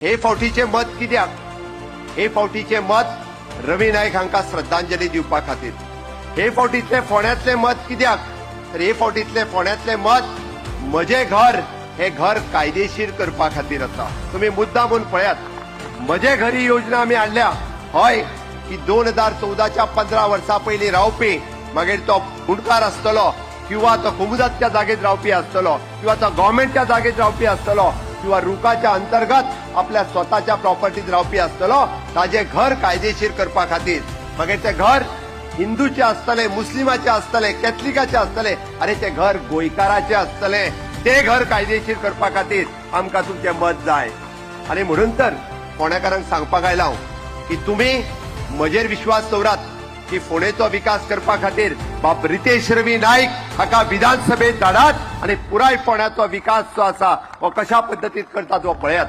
हे फावटीचे मत कित्याक? हे फावटीचे मत रवी नाईक हांका श्रद्धांजली दिवपा खातीर. हे फावटीतले फोंड्यांतले मत कित्याक? तर हे फावटीतले फोंड्यांतले मत म्हजे घर हे घर कायदेशीर करपा खातीर आसा. तुम्ही मुद्दामून पळयात म्हजे घर ही योजना आमी हाडल्या. हय की 2014च्या 15 वर्सां पयलीं रावपी मागीर तो गुणकार आसतलो किंवा तो कुमुदाच्या जागेत रावपी आसतलो किंवा तो गव्हर्नमेंटच्या जागेत रावपी आसतलो किंवा रुखाच्या अंतर्गत आपल्या स्वताच्या प्रॉपर्टीत रावपी आसतलो ताजे घर कायदेशीर करपा खातीर मागीर ते घर हिंदूचे आसतले, मुस्लिमाचे आसतले, कॅथलिकाचे आसतले, अरे ते घर गोंयकाराचे आसतले. ते घर कायदेशीर करपा खातीर आमकां तुमचें मत जाय. आनी म्हणून तर फोंडेकारांक सांगपाक आयला हांव की तुमी म्हजेर विश्वास दवरात की फोंडेचो विकास करपा खातीर बाब रितेश रवी नाईक हाका विधानसभेत धाडात आणि पुराय फोंड्याचो विकास जो आसा हो कशा पद्दतीन करता तो पळयात.